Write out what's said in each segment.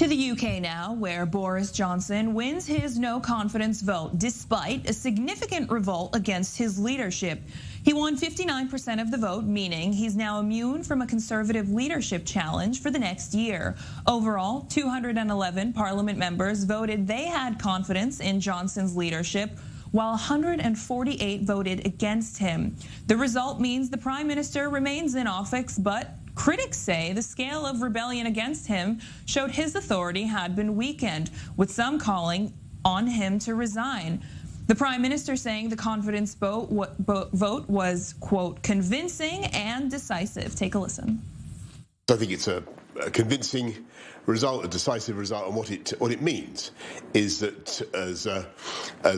To the UK now, where Boris Johnson wins his no confidence vote despite a significant revolt against his leadership. He won 59% of the vote, meaning he's now immune from a Conservative leadership challenge for the next year. Overall, 211 Parliament members voted they had confidence in Johnson's leadership, while 148 voted against him. The result means the Prime Minister remains in office, but critics say the scale of rebellion against him showed his authority had been weakened, with some calling on him to resign. The Prime Minister saying the confidence vote was, quote, convincing and decisive. Take a listen. I think it's a convincing result, a decisive result, and what it means is that as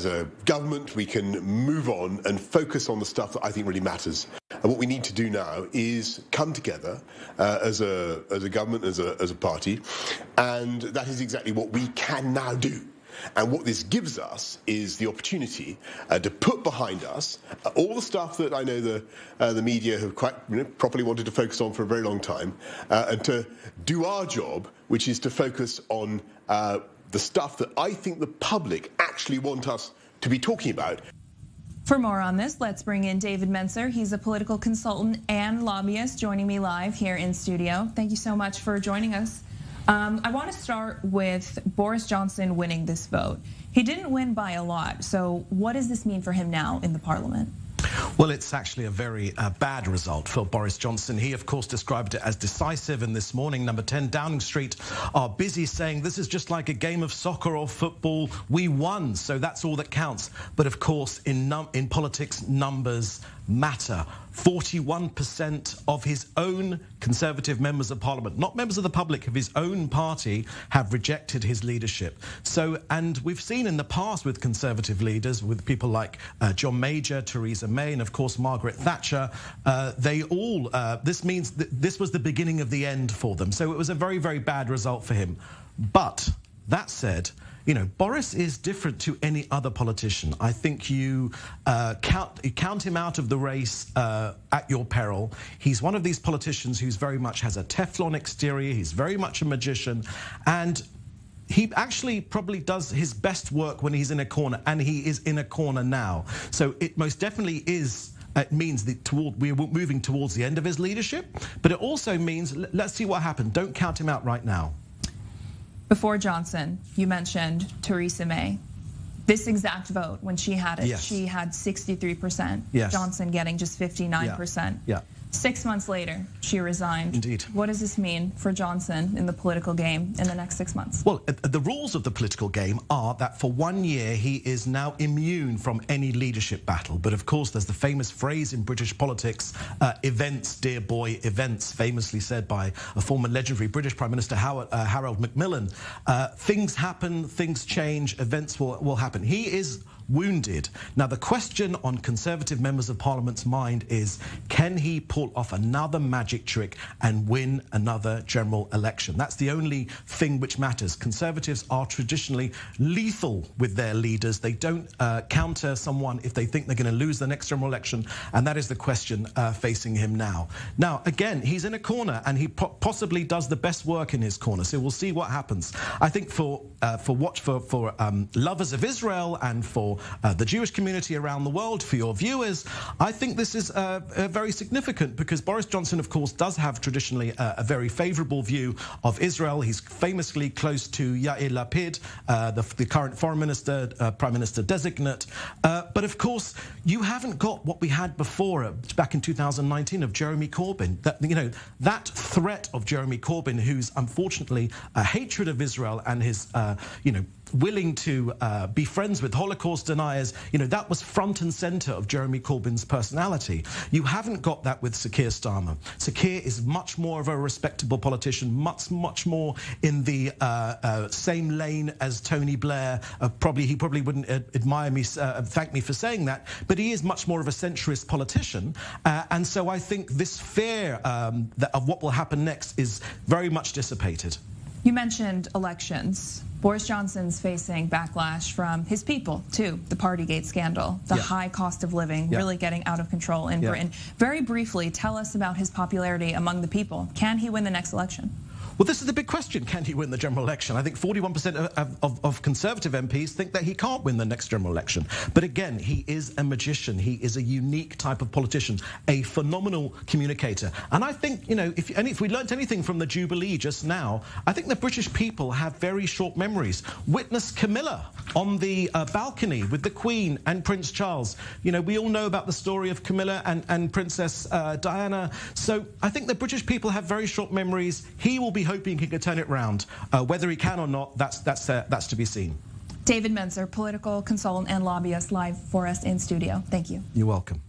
a government we can move on and focus on the stuff that I think really matters. And what we need to do now is come together as a government, as a party, and that is exactly what we can now do. And what this gives us is the opportunity to put behind us all the stuff that I know the media have quite properly wanted to focus on for a very long time, and to do our job, which is to focus on the stuff that I think the public actually want us to be talking about. For more on this, let's bring in David Mencer. He's a political consultant and lobbyist joining me live here in studio. Thank you so much for joining us. I want to start with Boris Johnson winning this vote. He didn't win by a lot, so what does this mean for him now in the Parliament? Well, it's actually a very bad result for Boris Johnson. He, of course, described it as decisive. And this morning, Number 10 Downing Street are busy saying this is just like a game of soccer or football. We won, so that's all that counts. But of course, in politics, numbers matter. 41% of his own Conservative members of Parliament, not members of the public, of his own party, have rejected his leadership. So, and we've seen in the past with Conservative leaders, with people like John Major, Theresa May, and of course Margaret Thatcher, they all, this means that this was the beginning of the end for them. So it was a very, very bad result for him. But that said, you know, Boris is different to any other politician. I think you count him out of the race at your peril. He's one of these politicians who's very much has a Teflon exterior. He's very much a magician, and he actually probably does his best work when he's in a corner, and he is in a corner now. So it most definitely is. It means that we're moving towards the end of his leadership, but it also means let's see what happened. Don't count him out right now. Before Johnson, you mentioned Theresa May. This exact vote, when she had it, yes, she had 63%. Yes. Johnson getting just 59%. Yeah. 6 months later, she resigned. Indeed. What does this mean for Johnson in the political game in the next 6 months? Well, the rules of the political game are that for 1 year, he is now immune from any leadership battle. But of course, there's the famous phrase in British politics, events, dear boy, events, famously said by a former legendary British Prime Minister, Harold Macmillan. Things happen, things change, events will happen. He is wounded. Now, the question on Conservative members of Parliament's mind is, can he pull off another magic trick and win another general election? That's the only thing which matters. Conservatives are traditionally lethal with their leaders. They don't counter someone if they think they're going to lose the next general election, and that is the question facing him now. Now, again, he's in a corner, and he possibly does the best work in his corner, so we'll see what happens. I think for lovers of Israel and for the Jewish community around the world, for your viewers, I think this is very significant, because Boris Johnson, of course, does have traditionally a very favourable view of Israel. He's famously close to Yair Lapid, the current foreign minister, prime minister designate. But of course, you haven't got what we had before, back in 2019, of Jeremy Corbyn. That threat of Jeremy Corbyn, who's unfortunately a hatred of Israel and his, willing to be friends with Holocaust deniers, that was front and center of Jeremy Corbyn's personality. You haven't got that with Sir Keir Starmer. Sir Keir is much more of a respectable politician, much more in the same lane as Tony Blair. He probably wouldn't admire me, thank me for saying that, but he is much more of a centrist politician. And so I think this fear of what will happen next is very much dissipated. You mentioned elections. Boris Johnson's facing backlash from his people, too. The Partygate scandal, the high cost of living, really getting out of control in Britain. Very briefly, tell us about his popularity among the people. Can he win the next election? Well, this is the big question. Can he win the general election? I think 41% of Conservative MPs think that he can't win the next general election. But again, he is a magician. He is a unique type of politician, a phenomenal communicator. And I think, you know, if we learnt anything from the Jubilee just now, I think the British people have very short memories. Witness Camilla on the balcony with the Queen and Prince Charles. You know, we all know about the story of Camilla and Princess Diana. So I think the British people have very short memories. He will be hoping he can turn it round. Whether he can or not, that's to be seen. David Mencer, political consultant and lobbyist, live for us in studio. Thank you. You're welcome.